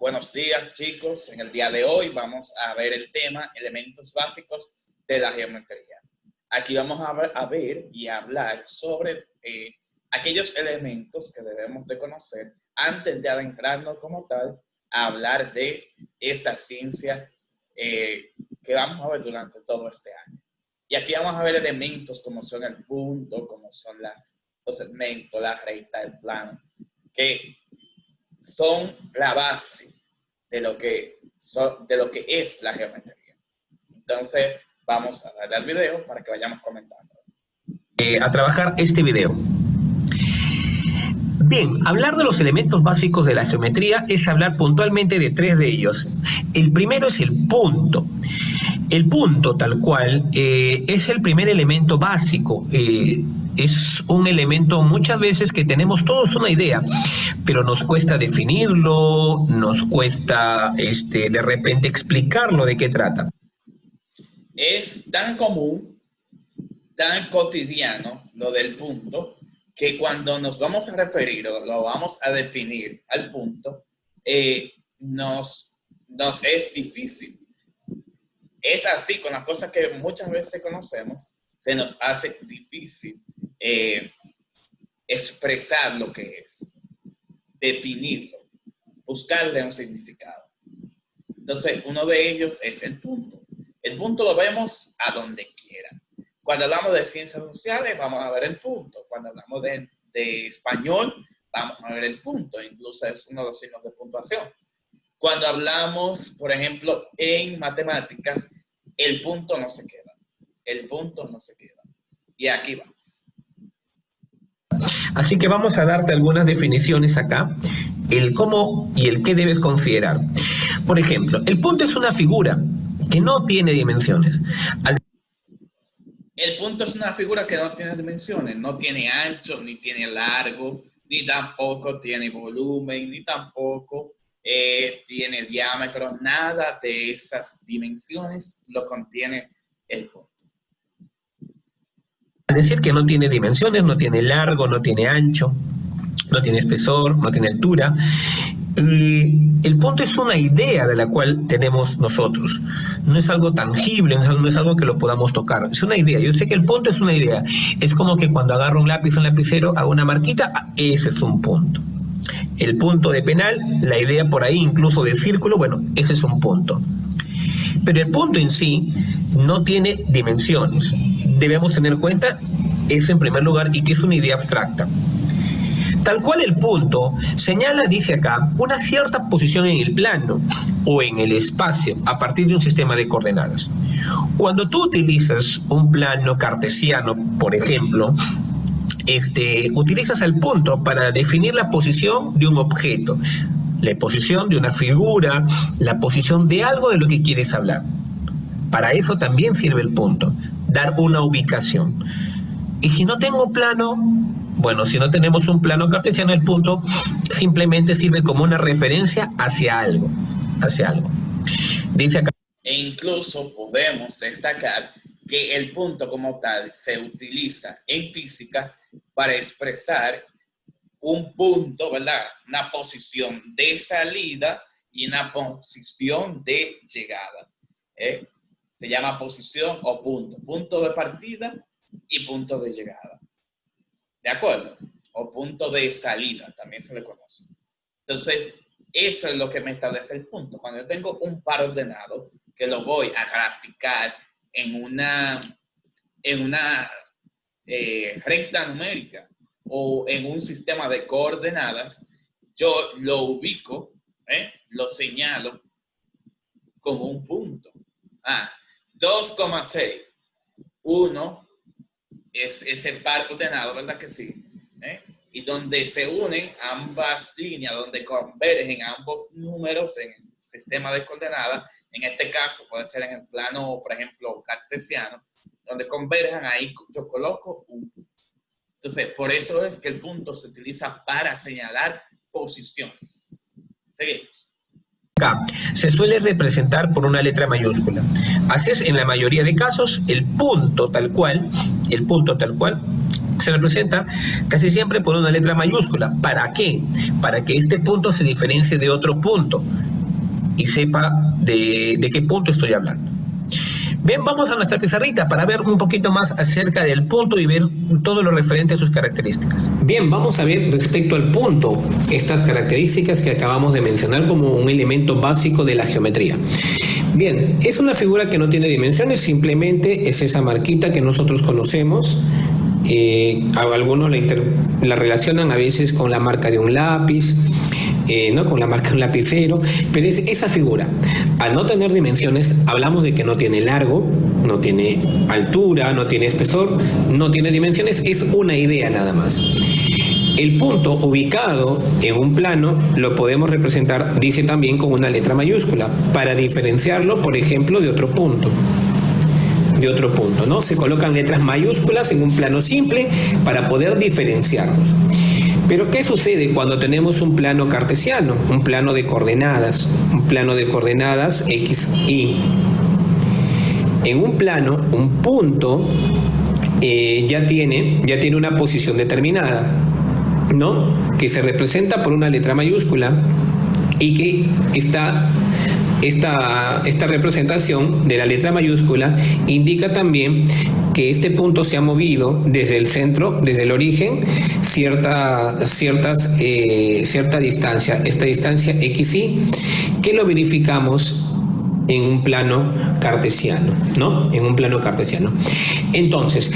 Buenos días, chicos. En el día de hoy vamos a ver el tema elementos básicos de la geometría. Aquí vamos a ver y a hablar sobre aquellos elementos que debemos de conocer antes de adentrarnos como tal a hablar de esta ciencia que vamos a ver durante todo este año. Y aquí vamos a ver elementos como son el punto, como son los segmentos, la recta, el plano, que son la base de lo que es la geometría. Entonces, vamos a darle al video para que vayamos comentando. A trabajar este video. Bien, hablar de los elementos básicos de la geometría es hablar puntualmente de tres de ellos. El primero es el punto. El punto, tal cual, es el primer elemento básico. Es un elemento muchas veces que tenemos todos una idea, pero nos cuesta definirlo, nos cuesta de repente explicarlo de qué trata. Es tan común, tan cotidiano lo del punto, que cuando nos vamos a referir o lo vamos a definir al punto, nos es difícil. Es así con las cosas que muchas veces conocemos, se nos hace difícil expresar lo que es, definirlo, buscarle un significado. Entonces, uno de ellos es el punto. El punto lo vemos a donde quiera. Cuando hablamos de ciencias sociales, vamos a ver el punto. Cuando hablamos de español, vamos a ver el punto. Incluso es uno de los signos de puntuación. Cuando hablamos, por ejemplo, en matemáticas, el punto no se queda. El punto no se queda. Y aquí vamos. Así que vamos a darte algunas definiciones acá, el cómo y el qué debes considerar. Por ejemplo, el punto es una figura que no tiene dimensiones. El punto es una figura que no tiene dimensiones, no tiene ancho, ni tiene largo, ni tampoco tiene volumen, ni tampoco tiene diámetro. Nada de esas dimensiones lo contiene el punto. Al decir que no tiene dimensiones, no tiene largo, no tiene ancho, no tiene espesor, no tiene altura. El punto es una idea de la cual tenemos nosotros. No es algo tangible, no es algo que lo podamos tocar. Es una idea. Yo sé que el punto es una idea. Es como que cuando agarro un lápiz, un lapicero, hago una marquita, ese es un punto. El punto de penal, la idea por ahí incluso de círculo, bueno, ese es un punto. Pero el punto en sí no tiene dimensiones. Debemos tener en cuenta eso en primer lugar y que es una idea abstracta. Tal cual el punto señala, dice acá, una cierta posición en el plano o en el espacio a partir de un sistema de coordenadas. Cuando tú utilizas un plano cartesiano, por ejemplo, utilizas el punto para definir la posición de un objeto, la posición de una figura, la posición de algo de lo que quieres hablar. Para eso también sirve el punto, dar una ubicación. Y si no tengo plano, bueno, si no tenemos un plano cartesiano, el punto simplemente sirve como una referencia hacia algo, Dice acá. E incluso podemos destacar que el punto como tal se utiliza en física para expresar un punto, ¿verdad? Una posición de salida y una posición de llegada. Se llama posición o punto. Punto de partida y punto de llegada. ¿De acuerdo? O punto de salida, también se le conoce. Entonces, eso es lo que me establece el punto. Cuando yo tengo un par ordenado, que lo voy a graficar en una recta numérica o en un sistema de coordenadas, yo lo ubico, lo señalo como un punto. 2,6. 1 es ese par ordenado, ¿verdad que sí? Y donde se unen ambas líneas, donde convergen ambos números en el sistema de coordenadas, en este caso puede ser en el plano, por ejemplo, cartesiano, donde converjan, ahí yo coloco un punto. Entonces, por eso es que el punto se utiliza para señalar posiciones. Seguimos. Acá se suele representar por una letra mayúscula. Así es, en la mayoría de casos, el punto tal cual, se representa casi siempre por una letra mayúscula. ¿Para qué? Para que este punto se diferencie de otro punto. y sepa de qué punto estoy hablando. Bien, vamos a nuestra pizarrita para ver un poquito más acerca del punto y ver todo lo referente a sus características. Bien, vamos a ver respecto al punto estas características que acabamos de mencionar como un elemento básico de la geometría. Bien, es una figura que no tiene dimensiones, simplemente es esa marquita que nosotros conocemos. Algunos la relacionan a veces con la marca de un lápiz, ¿no? Con la marca de un lapicero, pero es esa figura. Al no tener dimensiones, hablamos de que no tiene largo, no tiene altura, no tiene espesor, no tiene dimensiones, es una idea nada más. El punto ubicado en un plano lo podemos representar, dice también, con una letra mayúscula, para diferenciarlo, por ejemplo, de otro punto, ¿no? Se colocan letras mayúsculas en un plano simple para poder diferenciarlos. Pero ¿qué sucede cuando tenemos un plano cartesiano, un plano de coordenadas X, Y? En un plano, un punto ya tiene una posición determinada, ¿no? Que se representa por una letra mayúscula y que esta representación de la letra mayúscula indica también que este punto se ha movido desde el centro, desde el origen, cierta distancia, esta distancia XY, que lo verificamos en un plano cartesiano, ¿no? En un plano cartesiano. Entonces,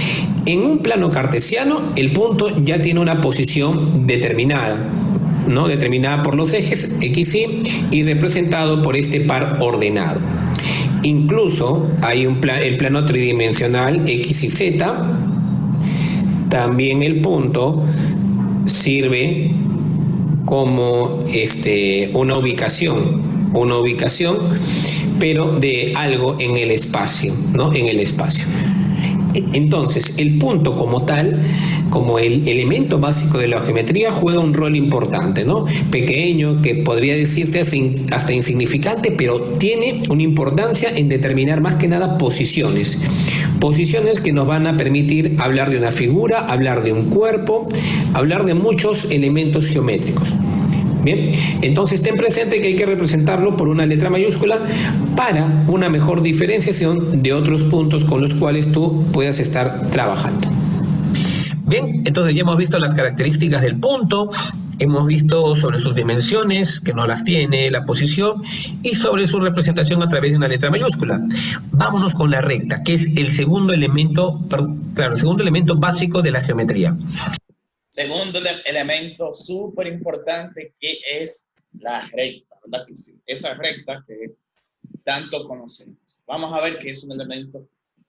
en un plano cartesiano, el punto ya tiene una posición determinada, ¿no? Determinada por los ejes XY y representado por este par ordenado. Incluso hay el plano tridimensional X y Z. También el punto sirve como una ubicación, pero de algo en el espacio, ¿no? En el espacio. Entonces, el punto como tal, como el elemento básico de la geometría, juega un rol importante, ¿no? Pequeño, que podría decirse hasta insignificante, pero tiene una importancia en determinar más que nada posiciones. Posiciones que nos van a permitir hablar de una figura, hablar de un cuerpo, hablar de muchos elementos geométricos. Bien, entonces ten presente que hay que representarlo por una letra mayúscula para una mejor diferenciación de otros puntos con los cuales tú puedas estar trabajando. Bien, entonces ya hemos visto las características del punto, hemos visto sobre sus dimensiones, que no las tiene, la posición, y sobre su representación a través de una letra mayúscula. Vámonos con la recta, que es el segundo elemento básico de la geometría. Segundo elemento súper importante, que es la recta, ¿verdad que sí? Esa recta que tanto conocemos. Vamos a ver que es un elemento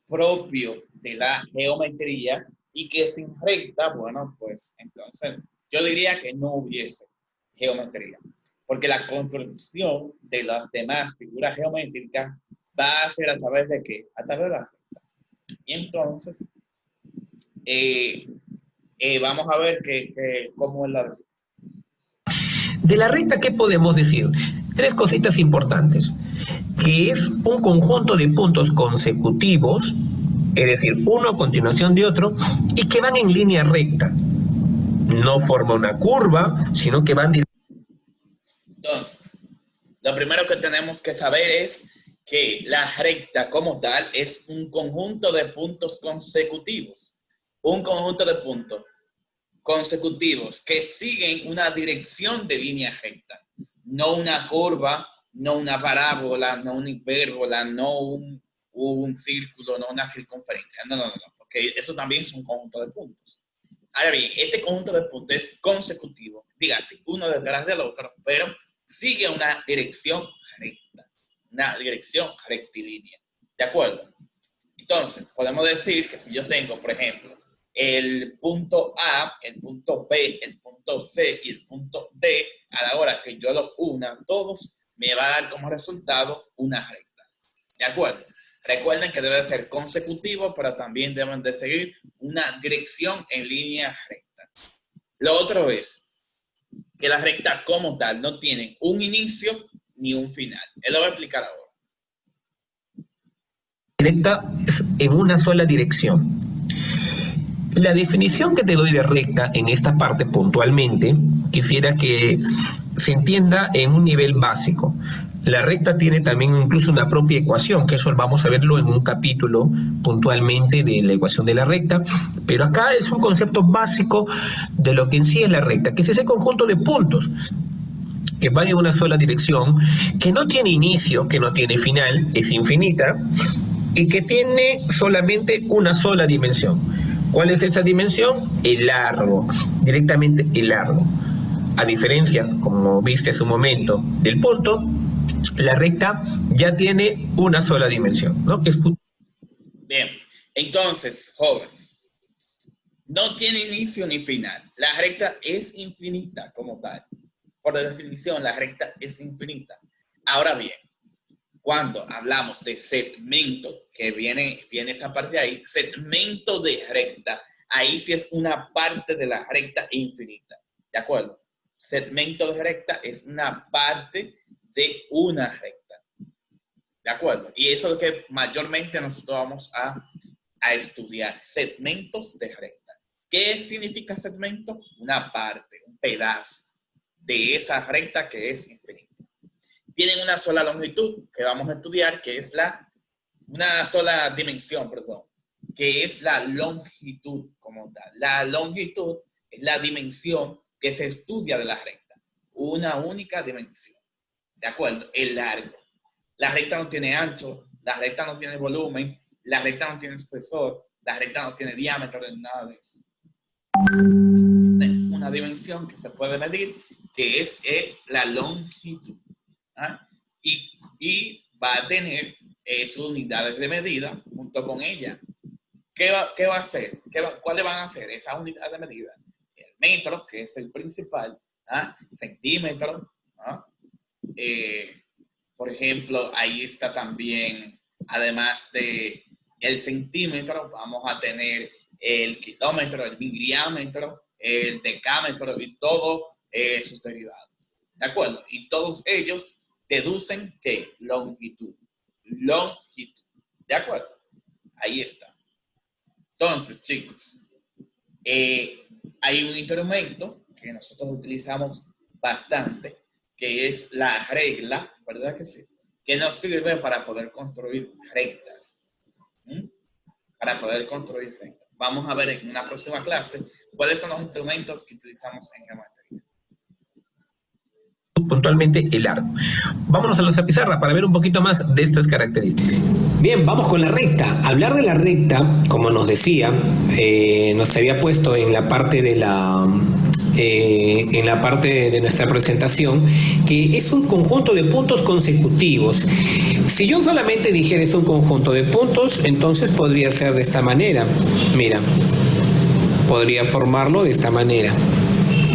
propio de la geometría y que sin recta, bueno, pues entonces yo diría que no hubiese geometría, porque la construcción de las demás figuras geométricas va a ser a través de ¿qué? A través de la recta. Y entonces, vamos a ver cómo es la definición. De la recta, ¿qué podemos decir? Tres cositas importantes, que es un conjunto de puntos consecutivos, es decir, uno a continuación de otro, y que van en línea recta. No forma una curva, sino que van... Entonces, lo primero que tenemos que saber es que la recta como tal es un conjunto de puntos consecutivos. Un conjunto de puntos consecutivos que siguen una dirección de línea recta. No una curva, no una parábola, no una hipérbola, no un círculo, no una circunferencia. No, porque eso también es un conjunto de puntos. Ahora bien, este conjunto de puntos es consecutivo, dígase, uno detrás del otro, pero sigue una dirección recta, una dirección rectilínea. ¿De acuerdo? Entonces, podemos decir que si yo tengo, por ejemplo, el punto A, el punto B, el punto C y el punto D, a la hora que yo los una, todos me va a dar como resultado una recta. ¿De acuerdo? Recuerden que debe ser consecutivo, pero también deben de seguir una dirección en línea recta. Lo otro es que las rectas como tal no tienen un inicio ni un final. Él lo va a explicar ahora. Recta es en una sola dirección. La definición que te doy de recta en esta parte puntualmente, quisiera que se entienda en un nivel básico. La recta tiene también incluso una propia ecuación, que eso vamos a verlo en un capítulo puntualmente de la ecuación de la recta, pero acá es un concepto básico de lo que en sí es la recta, que es ese conjunto de puntos que van en una sola dirección, que no tiene inicio, que no tiene final, es infinita, y que tiene solamente una sola dimensión. ¿Cuál es esa dimensión? El largo, directamente el largo. A diferencia, como viste hace un momento, del punto, la recta ya tiene una sola dimensión, ¿no? Bien, entonces, jóvenes, no tiene inicio ni final. La recta es infinita como tal. Por definición, la recta es infinita. Ahora bien, cuando hablamos de segmento, que viene esa parte ahí, segmento de recta, ahí sí es una parte de la recta infinita. ¿De acuerdo? Segmento de recta es una parte de una recta. ¿De acuerdo? Y eso es lo que mayormente nosotros vamos a estudiar. Segmentos de recta. ¿Qué significa segmento? Una parte, un pedazo de esa recta que es infinita. Tienen una sola longitud que vamos a estudiar, que es una sola dimensión, perdón, que es la longitud como tal. La longitud es la dimensión que se estudia de la recta. Una única dimensión. ¿De acuerdo? El largo. La recta no tiene ancho, la recta no tiene volumen, la recta no tiene espesor, la recta no tiene diámetro, nada de eso. Una dimensión que se puede medir, que es la longitud. ¿Ah? Y va a tener sus unidades de medida junto con ella. ¿Qué va a hacer? ¿Cuáles van a ser esas unidades de medida? El metro, que es el principal, ¿ah? Centímetro, ¿ah? Por ejemplo, ahí está también, además de el centímetro, vamos a tener el kilómetro, el miliámetro, el decámetro y todos sus derivados. ¿De acuerdo? Y todos ellos deducen que longitud. Longitud. ¿De acuerdo? Ahí está. Entonces, chicos, hay un instrumento que nosotros utilizamos bastante, que es la regla, ¿verdad que sí? Que nos sirve para poder construir rectas. Para poder construir rectas. Vamos a ver en una próxima clase cuáles son los instrumentos que utilizamos en geometría. Puntualmente el largo. Vámonos a la pizarra para ver un poquito más de estas características. Bien, vamos con la recta. Hablar de la recta, como nos decía, nos había puesto en la parte de nuestra presentación, que es un conjunto de puntos consecutivos. Si yo solamente dijera es un conjunto de puntos, entonces podría ser de esta manera. Mira, podría formarlo de esta manera.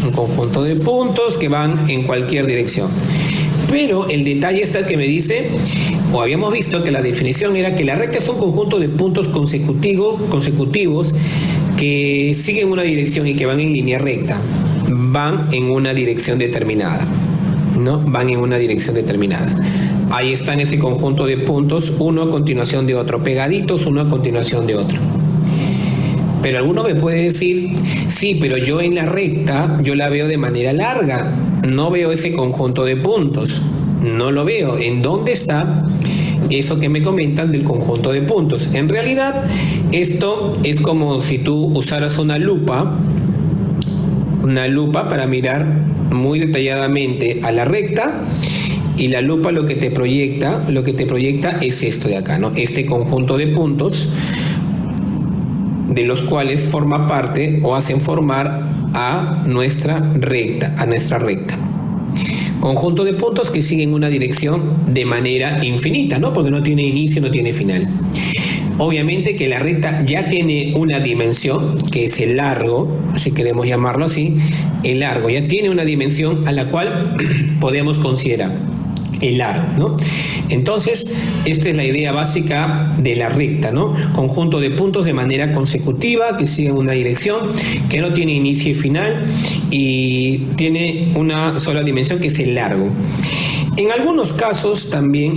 Un conjunto de puntos que van en cualquier dirección. Pero el detalle está que me dice, o habíamos visto que la definición era que la recta es un conjunto de puntos consecutivos que siguen una dirección y que van en línea recta. Van en una dirección determinada, ¿no? Van en una dirección determinada. Ahí está en ese conjunto de puntos, uno a continuación de otro, pegaditos uno a continuación de otro. Pero alguno me puede decir, sí, pero yo en la recta, yo la veo de manera larga, no veo ese conjunto de puntos, no lo veo. ¿En dónde está eso que me comentan del conjunto de puntos? En realidad, esto es como si tú usaras una lupa para mirar muy detalladamente a la recta, y la lupa lo que te proyecta es esto de acá, ¿no? Este conjunto de puntos, de los cuales forma parte o hacen formar a nuestra recta. Conjunto de puntos que siguen una dirección de manera infinita, ¿no? Porque no tiene inicio, no tiene final. Obviamente que la recta ya tiene una dimensión, que es el largo, si queremos llamarlo así. El largo ya tiene una dimensión a la cual podemos considerar el largo, ¿no? Entonces, esta es la idea básica de la recta, ¿no? Conjunto de puntos de manera consecutiva que siguen una dirección, que no tiene inicio y final y tiene una sola dimensión, que es el largo. En algunos casos también,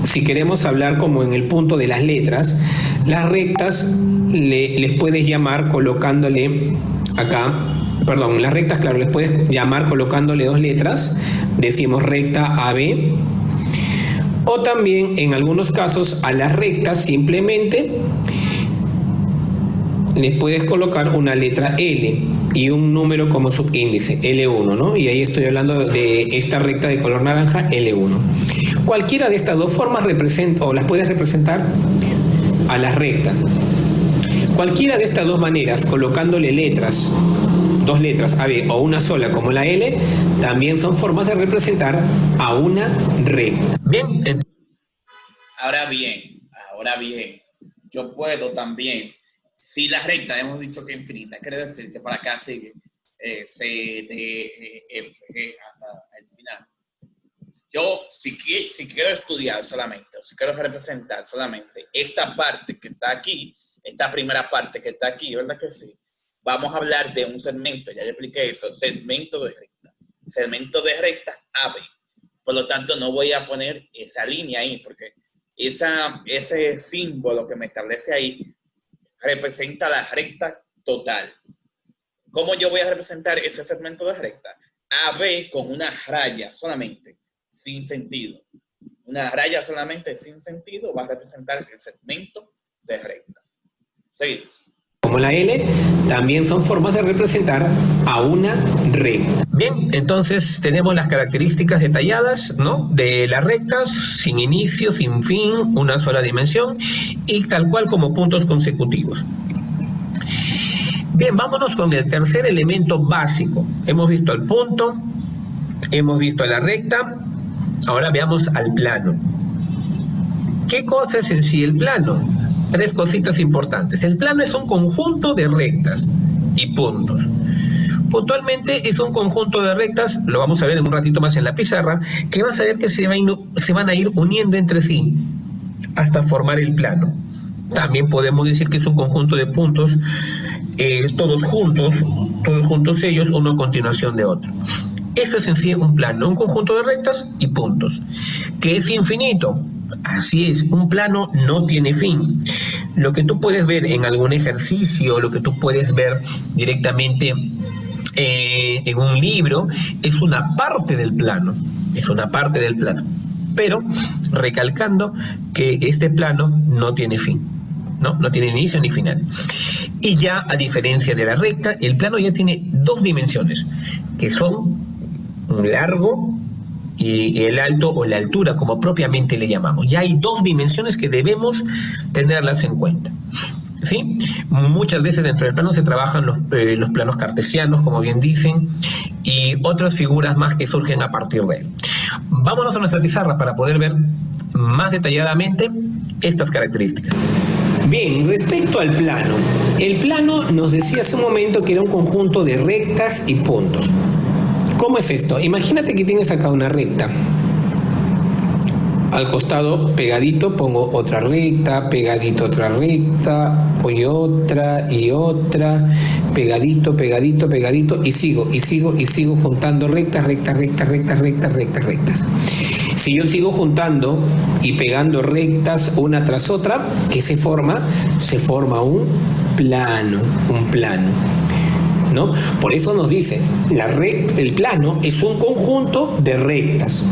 si queremos hablar como en el punto de las letras, las rectas les puedes llamar colocándole acá. Perdón, las rectas, claro, les puedes llamar colocándole dos letras decimos recta AB, o también en algunos casos a las rectas simplemente le puedes colocar una letra L y un número como subíndice, L1, ¿no? Y ahí estoy hablando de esta recta de color naranja, L1. Cualquiera de estas dos formas representa, o las puedes representar a la recta. Cualquiera de estas dos maneras, colocándole letras, dos letras AB o una sola como la L, también son formas de representar a una recta. Bien. Ahora bien, yo puedo también, si la recta hemos dicho que infinita, quiere decir que para acá sigue C, D, F, G hasta el final. Yo, si quiero estudiar solamente, o si quiero representar solamente esta parte que está aquí, esta primera parte que está aquí, ¿verdad que sí? Vamos a hablar de un segmento, ya le expliqué eso, segmento de recta AB. Por lo tanto, no voy a poner esa línea ahí, porque ese símbolo que me establece ahí representa la recta total. ¿Cómo yo voy a representar ese segmento de recta? AB con una raya solamente, sin sentido. Una raya solamente sin sentido va a representar el segmento de recta. Seguimos. Como la L, también son formas de representar a una recta. Bien, entonces tenemos las características detalladas, ¿no?, de las rectas, sin inicio, sin fin, una sola dimensión y tal cual como puntos consecutivos. Bien, vámonos con el tercer elemento básico. Hemos visto el punto, hemos visto la recta, ahora veamos al plano. ¿Qué cosa es en sí el plano? Tres cositas importantes. El plano es un conjunto de rectas y puntos. Puntualmente es un conjunto de rectas, lo vamos a ver en un ratito más en la pizarra, que vas a ver que se van a ir uniendo entre sí hasta formar el plano. También podemos decir que es un conjunto de puntos, todos juntos ellos, uno a continuación de otro. Eso es en sí un plano, un conjunto de rectas y puntos, que es infinito. Así es, un plano no tiene fin. Lo que tú puedes ver en algún ejercicio, lo que tú puedes ver directamente en un libro, es una parte del plano, pero recalcando que este plano no tiene fin, no tiene inicio ni final. Y ya a diferencia de la recta, el plano ya tiene dos dimensiones, que son un largo y el alto o la altura, como propiamente le llamamos. Ya hay dos dimensiones que debemos tenerlas en cuenta, ¿sí? Muchas veces dentro del plano se trabajan los planos cartesianos, como bien dicen, y otras figuras más que surgen a partir de él. Vámonos a nuestra pizarra para poder ver más detalladamente estas características. Bien, respecto al plano, el plano nos decía hace un momento que era un conjunto de rectas y puntos. ¿Cómo es esto? Imagínate que tienes acá una recta. Al costado pegadito pongo otra recta, pegadito otra recta, y otra, pegadito, y sigo juntando rectas. Si yo sigo juntando y pegando rectas una tras otra, ¿qué se forma? Se forma un plano. ¿No? Por eso nos dice, el plano es un conjunto de rectas.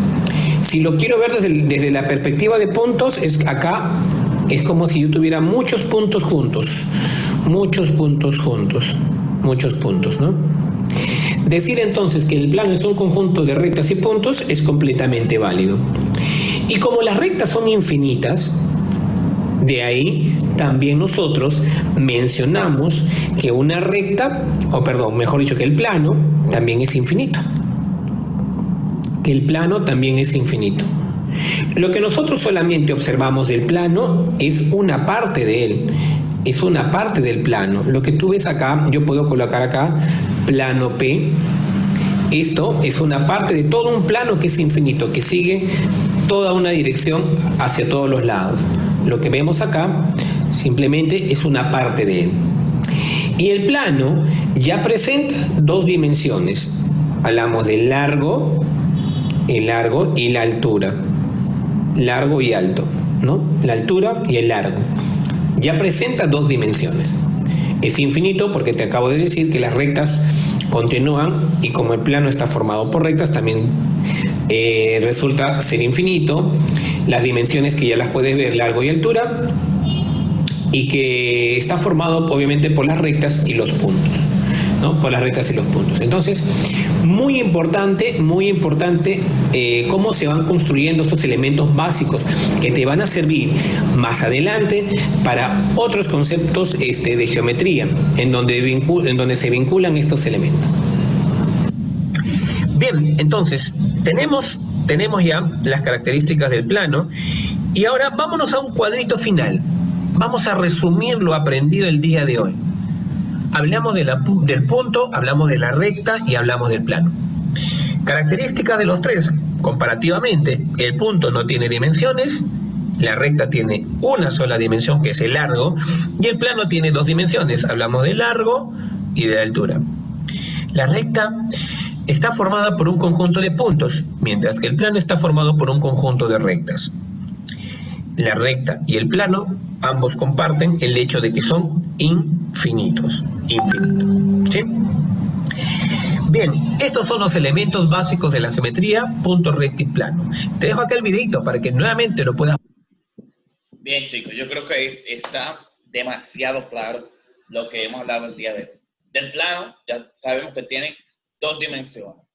Si lo quiero ver desde la perspectiva de puntos, acá es como si yo tuviera muchos puntos juntos, ¿no? Decir entonces que el plano es un conjunto de rectas y puntos es completamente válido. Y como las rectas son infinitas, de ahí también nosotros mencionamos que una recta, que el plano también es infinito. Lo que nosotros solamente observamos del plano es una parte de él, es una parte del plano. Lo que tú ves acá, yo puedo colocar acá plano P. Esto es una parte de todo un plano que es infinito, que sigue toda una dirección hacia todos los lados. Lo que vemos acá simplemente es una parte de él. Y el plano ya presenta dos dimensiones. Hablamos del largo y la altura. Largo y alto, ¿no? La altura y el largo. Ya presenta dos dimensiones. Es infinito porque te acabo de decir que las rectas continúan y como el plano está formado por rectas, también resulta ser infinito, las dimensiones que ya las puedes ver, largo y altura, y que está formado obviamente por las rectas y los puntos, ¿no? Por las rectas y los puntos. Entonces, muy importante cómo se van construyendo estos elementos básicos que te van a servir más adelante para otros conceptos de geometría, en donde se vinculan estos elementos. Bien, entonces, tenemos ya las características del plano y ahora vámonos a un cuadrito final. Vamos a resumir lo aprendido el día de hoy. Hablamos del punto, hablamos de la recta y hablamos del plano. Características de los tres, comparativamente, el punto no tiene dimensiones, la recta tiene una sola dimensión que es el largo y el plano tiene dos dimensiones, hablamos de largo y de altura. La recta está formada por un conjunto de puntos, mientras que el plano está formado por un conjunto de rectas. La recta y el plano, ambos comparten el hecho de que son infinitos. ¿Sí? Bien, estos son los elementos básicos de la geometría, punto, recta y plano. Te dejo acá el videito para que nuevamente lo puedas. Bien, chicos, yo creo que está demasiado claro lo que hemos hablado el día de hoy. Del plano, ya sabemos que tiene dos dimensiones.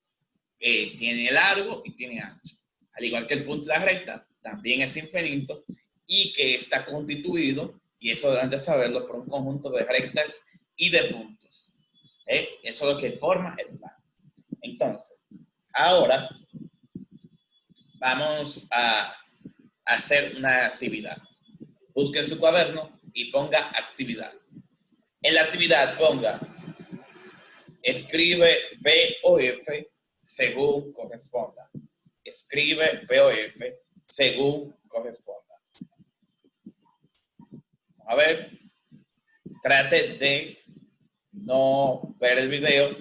Tiene largo y tiene ancho. Al igual que el punto de la recta, también es infinito y que está constituido, y eso deben de saberlo, por un conjunto de rectas y de puntos. Eso es lo que forma el plano. Entonces, ahora vamos a hacer una actividad. Busque su cuaderno y ponga actividad. En la actividad ponga, escribe B o F según corresponda. Escribe B o F según corresponda. A ver, trate de no ver el video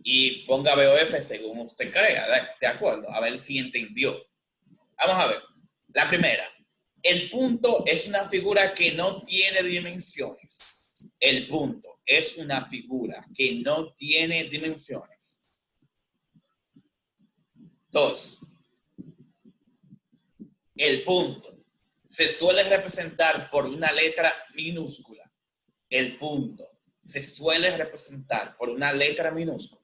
y ponga B o F según usted crea, ¿de acuerdo? A ver si entendió. Vamos a ver. La primera. El punto es una figura que no tiene dimensiones. El punto es una figura que no tiene dimensiones. 2. El punto se suele representar por una letra minúscula. El punto se suele representar por una letra minúscula.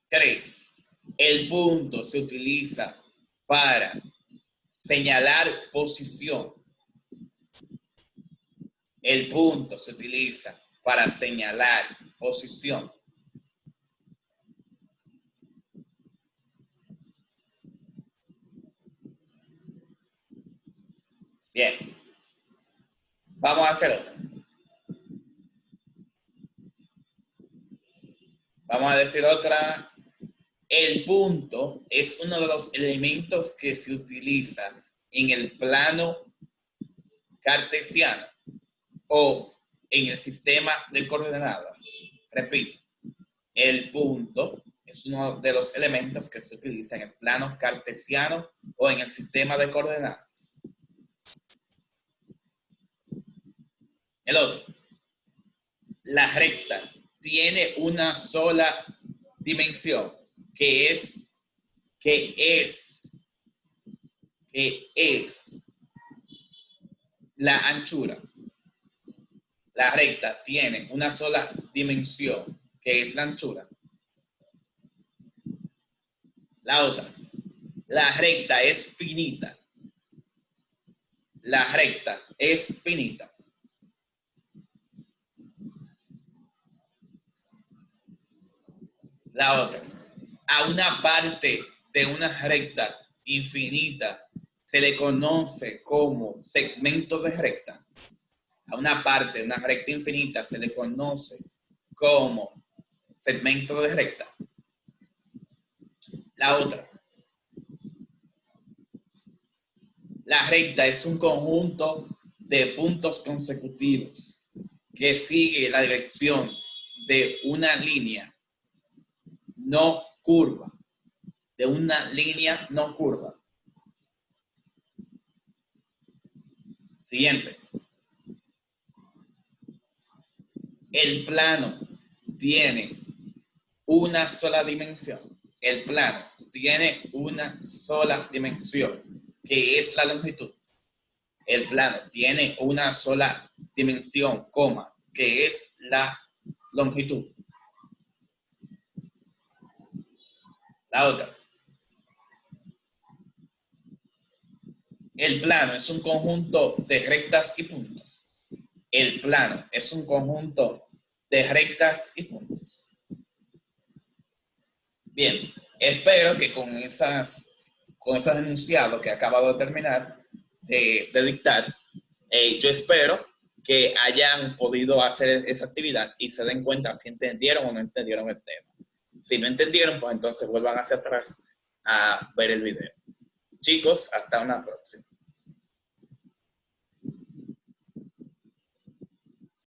3. El punto se utiliza para señalar posición. El punto se utiliza para señalar posición. Bien. Vamos a hacer otra. Vamos a decir otra. El punto es uno de los elementos que se utiliza en el plano cartesiano o en el sistema de coordenadas. Repito, el punto es uno de los elementos que se utiliza en el plano cartesiano o en el sistema de coordenadas. El otro, la recta tiene una sola dimensión, que es la anchura. La recta tiene una sola dimensión, que es la anchura. La otra, la recta es finita. La recta es finita. La otra, a una parte de una recta infinita se le conoce como segmento de recta. A una parte de una recta infinita se le conoce como segmento de recta. La otra, la recta es un conjunto de puntos consecutivos que sigue la dirección de una línea no curva. De una línea no curva. Siguiente. El plano tiene una sola dimensión. El plano tiene una sola dimensión, que es la longitud. El plano tiene una sola dimensión, coma, que es la longitud. La otra. El plano es un conjunto de rectas y puntos. El plano es un conjunto de rectas y puntos. Bien, espero que con esos enunciados que he acabado de terminar de dictar, yo espero que hayan podido hacer esa actividad y se den cuenta si entendieron o no entendieron el tema. Si no entendieron, pues entonces vuelvan hacia atrás a ver el video. Chicos, hasta una próxima.